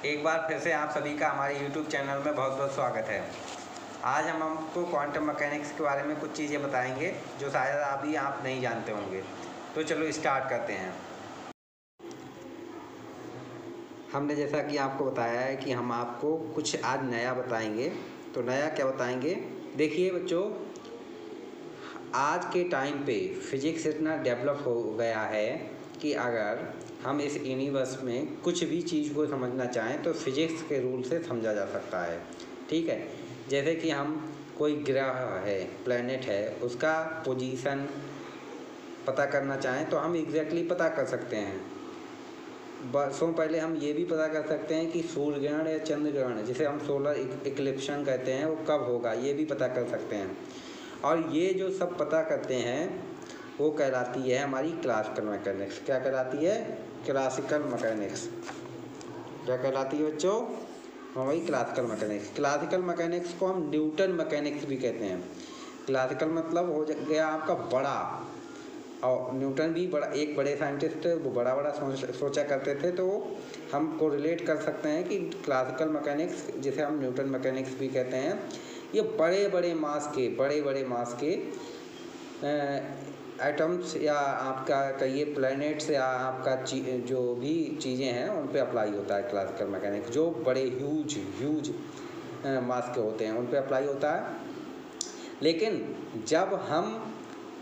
एक बार फिर से आप सभी का हमारे YouTube चैनल में बहुत बहुत स्वागत है। आज हम आपको क्वांटम मैकेनिक्स के बारे में कुछ चीज़ें बताएंगे जो शायद अभी आप नहीं जानते होंगे। तो चलो स्टार्ट करते हैं। हमने जैसा कि आपको बताया है कि हम आपको कुछ आज नया बताएंगे। तो नया क्या बताएंगे? देखिए बच्चों, आज के टाइम पे फिज़िक्स इतना डेवलप हो गया है कि अगर हम इस यूनिवर्स में कुछ भी चीज़ को समझना चाहें तो फिज़िक्स के रूल से समझा जा सकता है। ठीक है, जैसे कि हम कोई ग्रह है, प्लैनेट है, उसका पोजीशन पता करना चाहें तो हम एग्जैक्टली पता कर सकते हैं। बरसों पहले हम ये भी पता कर सकते हैं कि सूर्य ग्रहण या चंद्र ग्रहण, जिसे हम सोलर इक्लिप्शन कहते हैं, वो कब होगा, ये भी पता कर सकते हैं। और ये जो सब पता करते हैं वो कहलाती है हमारी क्लासिकल मैकेनिक्स। क्या कहलाती है? Classical mechanics. क्या कहलाती है बच्चों? हमारी क्लासिकल मैकेनिक्स। क्लासिकल मैकेनिक्स को हम न्यूटन मैकेनिक्स भी कहते हैं। क्लासिकल मतलब हो गया आपका बड़ा, और न्यूटन भी बड़ा, एक बड़े साइंटिस्ट थे, वो बड़ा बड़ा सोचा करते थे। तो हम को रिलेट कर सकते हैं कि क्लासिकल मैकेनिक्स, जिसे हम न्यूटन मैकेनिक्स भी कहते हैं, ये बड़े बड़े मास के एटम्स या आपका कहिए प्लैनेट्स या आपका जो भी चीज़ें हैं उन पे अप्लाई होता है क्लासिकल मैकेनिक्स। जो बड़े ह्यूज मास के होते हैं उन पे अप्लाई होता है। लेकिन जब हम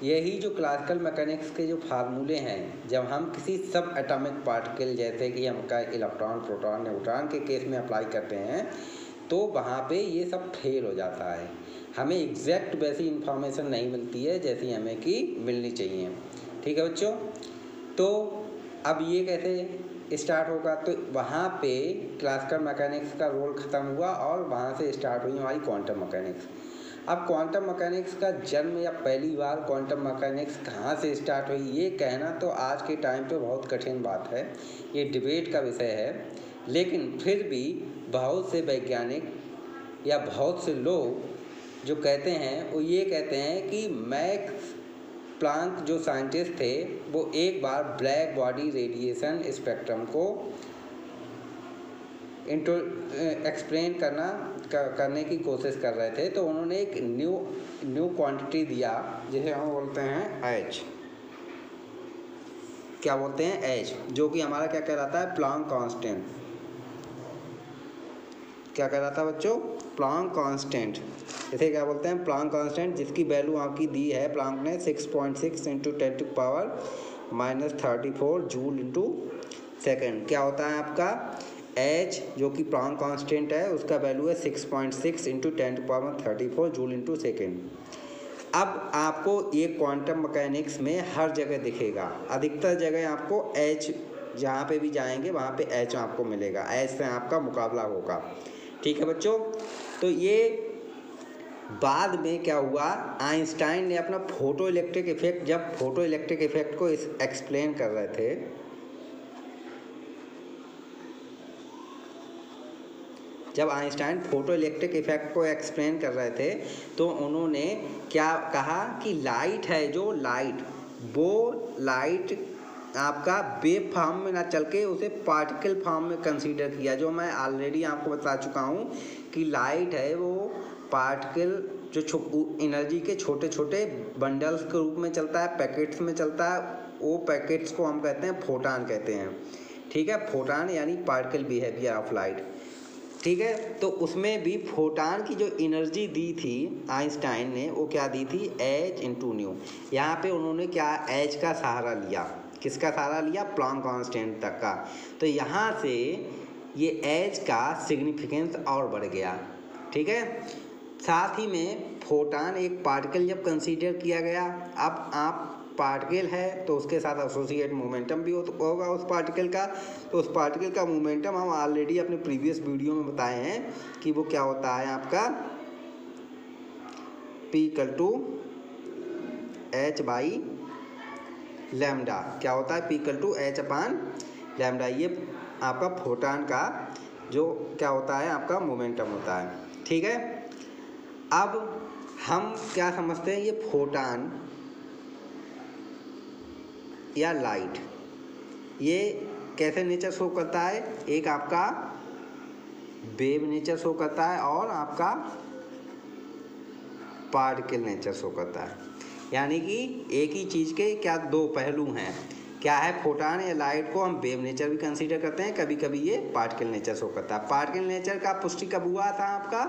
यही जो क्लासिकल मैकेनिक्स के जो फार्मूले हैं, जब हम किसी सब एटॉमिक पार्टिकल जैसे कि हमका इलेक्ट्रॉन, प्रोटॉन, न्यूट्रॉन के केस में अप्लाई करते हैं तो वहाँ पे ये सब फेल हो जाता है। हमें एग्जैक्ट वैसी इंफॉर्मेशन नहीं मिलती है जैसी हमें कि मिलनी चाहिए। ठीक है बच्चों, तो अब ये कैसे स्टार्ट होगा? तो वहाँ पे क्लासिकल मैकेनिक्स का रोल ख़त्म हुआ और वहाँ से स्टार्ट हुई हमारी क्वांटम मैकेनिक्स। अब क्वांटम मैकेनिक्स का जन्म या पहली बार क्वांटम मैकेनिक्स कहाँ से स्टार्ट हुई, ये कहना तो आज के टाइम पे बहुत कठिन बात है, ये डिबेट का विषय है। लेकिन फिर भी बहुत से वैज्ञानिक या बहुत से लोग जो कहते हैं वो ये कहते हैं कि मैक्स प्लांक जो साइंटिस्ट थे वो एक बार ब्लैक बॉडी रेडिएशन स्पेक्ट्रम को एक्सप्लेन करने की कोशिश कर रहे थे। तो उन्होंने एक न्यू क्वांटिटी दिया जिसे हम बोलते हैं एच। क्या बोलते हैं? एच, जो कि हमारा क्या कहलाता है? Planck constant. क्या कहलाता है बच्चों? Planck constant. इसे क्या बोलते हैं? प्लांक कांस्टेंट, जिसकी वैल्यू आपकी दी है प्लांक ने 6.6 × 10⁻⁻34 जूल इंटू सेकेंड। क्या होता है आपका? एच जो कि प्लांक कांस्टेंट है, उसका वैल्यू है 6.6 × 10⁻34 जूल इंटू सेकेंड। अब आपको ये क्वांटम मैकेनिक्स में हर जगह दिखेगा, अधिकतर जगह आपको एच, जहाँ पे भी जाएंगे वहाँ पे एच आपको मिलेगा, एच से आपका मुकाबला होगा। ठीक है बच्चों, तो ये बाद में क्या हुआ, आइंस्टाइन ने अपना फोटो इलेक्ट्रिक इफेक्ट, जब फोटो इलेक्ट्रिक इफेक्ट को एक्सप्लेन कर रहे थे, जब आइंस्टाइन फोटो इलेक्ट्रिक इफेक्ट को एक्सप्लेन कर रहे थे तो उन्होंने क्या कहा कि लाइट है, जो लाइट, वो लाइट आपका वेव फॉर्म में ना चल के उसे पार्टिकल फॉर्म में कंसीडर किया। जो मैं ऑलरेडी आपको बता चुका हूँ कि लाइट है वो पार्टिकल जो एनर्जी के छोटे छोटे बंडल्स के रूप में चलता है, पैकेट्स में चलता है। वो पैकेट्स को हम कहते हैं फोटान कहते हैं। ठीक है, फोटान यानी पार्टिकल बिहेवियर ऑफ लाइट। ठीक है, तो उसमें भी फोटान की जो एनर्जी दी थी आइंस्टाइन ने, वो क्या दी थी? H into new. यहाँ पे उन्होंने क्या एच का सहारा लिया। किसका सहारा लिया? प्लांक कांस्टेंट तक का। तो यहाँ से ये एच का सिग्निफिकेंस और बढ़ गया। ठीक है, साथ ही में फोटान एक पार्टिकल जब कंसीडर किया गया, अब आप पार्टिकल है तो उसके साथ एसोसिएट मोमेंटम भी होगा उस पार्टिकल का। तो उस पार्टिकल का मोमेंटम हम ऑलरेडी अपने प्रीवियस वीडियो में बताए हैं कि वो क्या होता है आपका P = h/λ। क्या होता है? P = h/λ। ये आपका फोटान का जो क्या होता है, आपका मोमेंटम होता है। ठीक है, अब हम क्या समझते हैं, ये फोटान या लाइट ये कैसे नेचर शो करता है? एक आपका वेव नेचर शो करता है और आपका पार्टिकल नेचर शो करता है। यानी कि एक ही चीज़ के क्या दो पहलू हैं, क्या है, फोटॉन या लाइट को हम वेव नेचर भी कंसीडर करते हैं, कभी कभी ये पार्टिकल नेचर शो करता है। पार्टिकल नेचर का पुष्टि कब हुआ था आपका,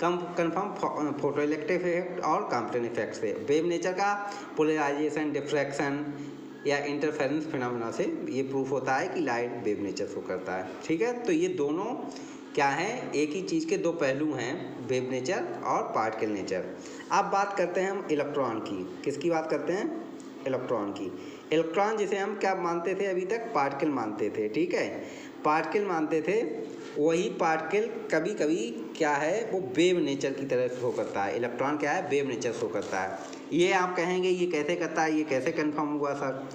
कन्फर्म फोटो इलेक्ट्रिक इफेक्ट और कॉम्पटन इफेक्ट से। वेव नेचर का पोलराइजेशन, डिफ्रैक्शन या इंटरफेरेंस फिनोमेना से ये प्रूफ होता है कि लाइट वेव नेचर शो करता है। ठीक है, तो ये दोनों क्या है, एक ही चीज़ के दो पहलू हैं, वेव नेचर और पार्टिकल नेचर। अब बात करते हैं हम इलेक्ट्रॉन की। किसकी बात करते हैं, इलेक्ट्रॉन की। इलेक्ट्रॉन जिसे हम क्या मानते थे अभी तक, पार्टिकल मानते थे। ठीक है, पार्टिकल मानते थे, वही पार्टिकल कभी कभी क्या है वो वेव नेचर की तरह शो करता है। इलेक्ट्रॉन क्या है, वेव नेचर शो करता है। ये आप कहेंगे ये कैसे करता है, ये कैसे कंफर्म हुआ सर?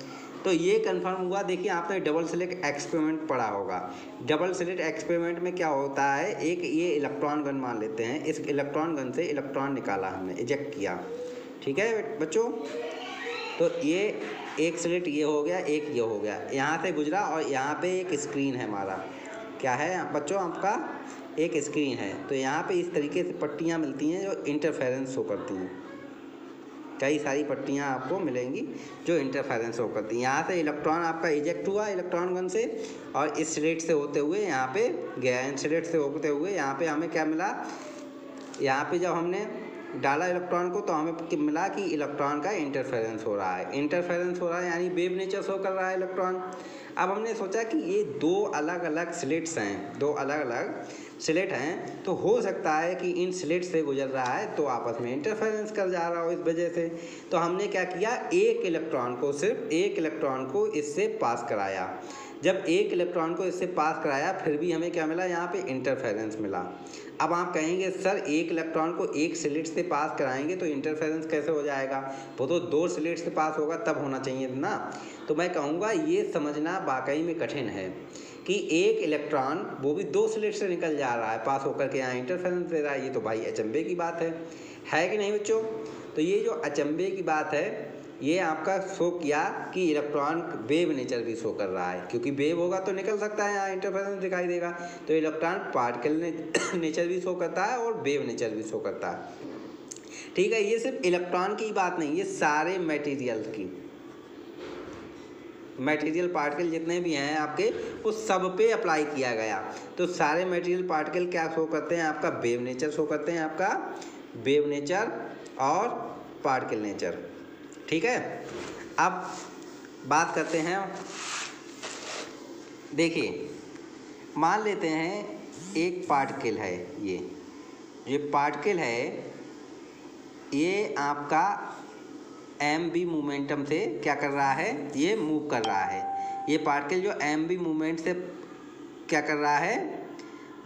तो ये कंफर्म हुआ, देखिए आपने डबल स्लिट एक्सपेरिमेंट पढ़ा होगा। डबल स्लिट एक्सपेरिमेंट में क्या होता है, एक ये इलेक्ट्रॉन गन मान लेते हैं, इस इलेक्ट्रॉन गन से इलेक्ट्रॉन निकाला हमने, इजेक्ट किया। ठीक है बच्चों, तो ये एक स्लिट ये हो गया, एक ये हो गया, यहाँ से गुजरा और यहाँ पे एक स्क्रीन है हमारा। क्या है बच्चों, आपका एक स्क्रीन है। तो यहाँ पे इस तरीके से पट्टियाँ मिलती हैं जो इंटरफेरेंस शो करती हैं। कई सारी पट्टियाँ आपको मिलेंगी जो इंटरफेरेंस शो करती हैं। यहाँ से इलेक्ट्रॉन आपका इजेक्ट हुआ इलेक्ट्रॉन गन से और इस स्लिट से होते हुए यहाँ पे गया, इन स्लिट से होते हुए यहाँ पे हमें क्या मिला, यहाँ पे जब हमने डाला इलेक्ट्रॉन को तो हमें मिला कि इलेक्ट्रॉन का इंटरफेरेंस हो रहा है। इंटरफेरेंस हो रहा है यानी वेव नेचर शो कर रहा है इलेक्ट्रॉन। अब हमने सोचा कि ये दो अलग अलग स्लिट्स हैं, दो अलग अलग स्लिट हैं, तो हो सकता है कि इन स्लिट से गुजर रहा है तो आपस में इंटरफेरेंस कर जा रहा हो इस वजह से। तो हमने क्या किया, एक इलेक्ट्रॉन को, सिर्फ एक इलेक्ट्रॉन को इससे पास कराया। जब एक इलेक्ट्रॉन को इससे पास कराया फिर भी हमें क्या मिला, यहाँ पे इंटरफेरेंस मिला। अब आप कहेंगे सर एक इलेक्ट्रॉन को एक स्लिट से पास कराएंगे तो इंटरफेरेंस कैसे हो जाएगा, वो तो दो स्लिट से पास होगा तब होना चाहिए ना। तो मैं कहूँगा ये समझना वाकई में कठिन है कि एक इलेक्ट्रॉन वो भी दो स्लिट से निकल जा रहा है, पास होकर के यहाँ इंटरफेरेंस दे रहा है। ये तो भाई अचंभे की बात है कि नहीं बच्चों? तो ये जो अचंभे की बात है ये आपका शो किया कि इलेक्ट्रॉन वेव नेचर भी शो कर रहा है, क्योंकि वेव होगा तो निकल सकता है, यहाँ इंटरफेरेंस दिखाई देगा। तो इलेक्ट्रॉन पार्टिकल नेचर भी शो करता है और वेव नेचर भी शो करता है। ठीक है, ये सिर्फ इलेक्ट्रॉन की बात नहीं, ये सारे मटेरियल्स की, मटेरियल पार्टिकल जितने भी हैं आपके वो सब पे अप्लाई किया गया। तो सारे मटेरियल पार्टिकल क्या शो करते हैं, आपका वेव नेचर शो करते हैं, आपका वेव नेचर और पार्टिकल नेचर। ठीक है, अब बात करते हैं, देखिए मान लेते हैं एक पार्टिकल है, ये पार्टिकल है, ये आपका mv मोमेंटम से क्या कर रहा है, ये मूव कर रहा है। ये पार्टिकल जो mv मूवमेंट से क्या कर रहा है,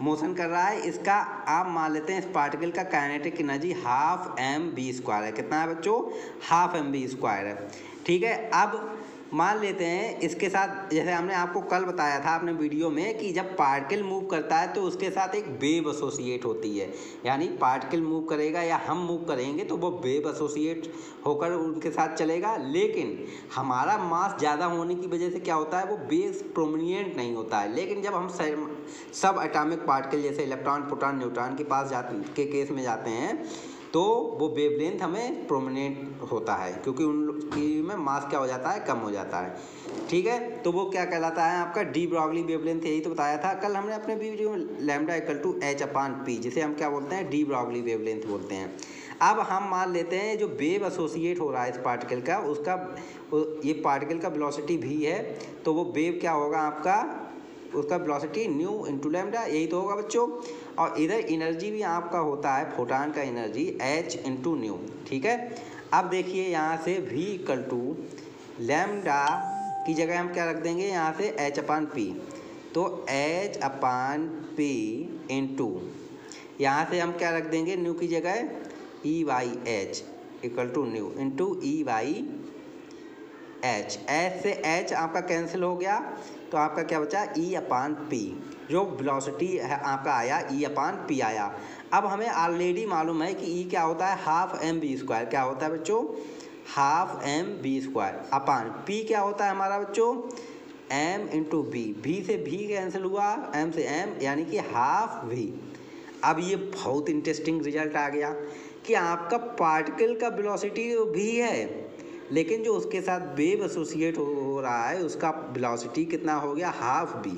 मोशन कर रहा है। इसका आप मान लेते हैं इस पार्टिकल का काइनेटिक एनर्जी 12mv² है। कितना है बच्चों, 12mv² है। ठीक है, अब मान लेते हैं इसके साथ, जैसे हमने आपको कल बताया था अपने वीडियो में कि जब पार्टिकल मूव करता है तो उसके साथ एक वेव एसोसिएट होती है। यानी पार्टिकल मूव करेगा या हम मूव करेंगे तो वो वेव एसोसिएट होकर उनके साथ चलेगा। लेकिन हमारा मास ज़्यादा होने की वजह से क्या होता है, वो वेव प्रोमिनेंट नहीं होता है। लेकिन जब हम सब एटॉमिक पार्टिकल जैसे इलेक्ट्रॉन, प्रोटॉन, न्यूट्रॉन के पास के केस में जाते हैं तो वो वेवलेंथ हमें प्रोमिनेंट होता है, क्योंकि उनकी में मास क्या हो जाता है, कम हो जाता है। ठीक है, तो वो क्या कहलाता है आपका डी ब्रॉगली वेवलेंथ। यही तो बताया था कल हमने अपने वीडियो में, लैम्डा = h/p, जिसे हम क्या बोलते हैं, डी ब्रॉगली वेवलेंथ बोलते हैं। अब हम मान लेते हैं जो वेव एसोसिएट हो रहा है इस पार्टिकल का, उसका ये पार्टिकल का वेलोसिटी v है, तो वो वेव क्या होगा आपका, उसका वेलोसिटी न्यू × लैम्डा, यही तो होगा बच्चों। और इधर एनर्जी भी आपका होता है, फोटॉन का एनर्जी h × न्यू। ठीक है, अब देखिए यहाँ से v = लैम्डा की जगह हम क्या रख देंगे, यहाँ से h/p, तो h/p × यहाँ से हम क्या रख देंगे, न्यू की जगह E/h = न्यू × E/h। h से h आपका कैंसिल हो गया तो आपका क्या बचा, E/p, जो वेलोसिटी है आपका आया E/p आया। अब हमें ऑलरेडी मालूम है कि E क्या होता है, 12mv²। क्या होता है बच्चों, 12mv²। p क्या होता है हमारा बच्चों, m इंटू v से v कैंसिल हुआ, m से m यानी कि हाफ v। अब ये बहुत इंटरेस्टिंग रिजल्ट आ गया कि आपका पार्टिकल का वेलोसिटी v है, लेकिन जो उसके साथ वेव एसोसिएट हो रहा है उसका वेलोसिटी कितना हो गया, हाफ v,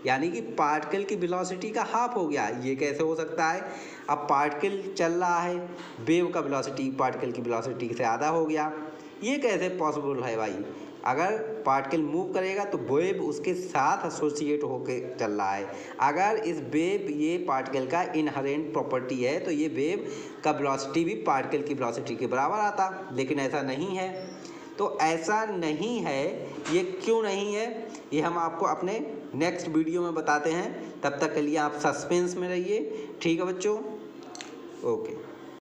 यानी कि पार्टिकल की वेलोसिटी का हाफ हो गया। ये कैसे हो सकता है? अब पार्टिकल चल रहा है, वेव का वेलोसिटी पार्टिकल की वेलोसिटी से आधा हो गया, ये कैसे पॉसिबल है भाई? अगर पार्टिकल मूव करेगा तो वेव उसके साथ एसोसिएट होकर चल रहा है। अगर इस वेव ये पार्टिकल का इनहेरेंट प्रॉपर्टी है तो ये वेव का वेलोसिटी भी पार्टिकल की वेलोसिटी के बराबर आता, लेकिन ऐसा नहीं है। तो ऐसा नहीं है, ये क्यों नहीं है ये हम आपको अपने नेक्स्ट वीडियो में बताते हैं। तब तक के लिए आप सस्पेंस में रहिए, ठीक है बच्चों? ओके।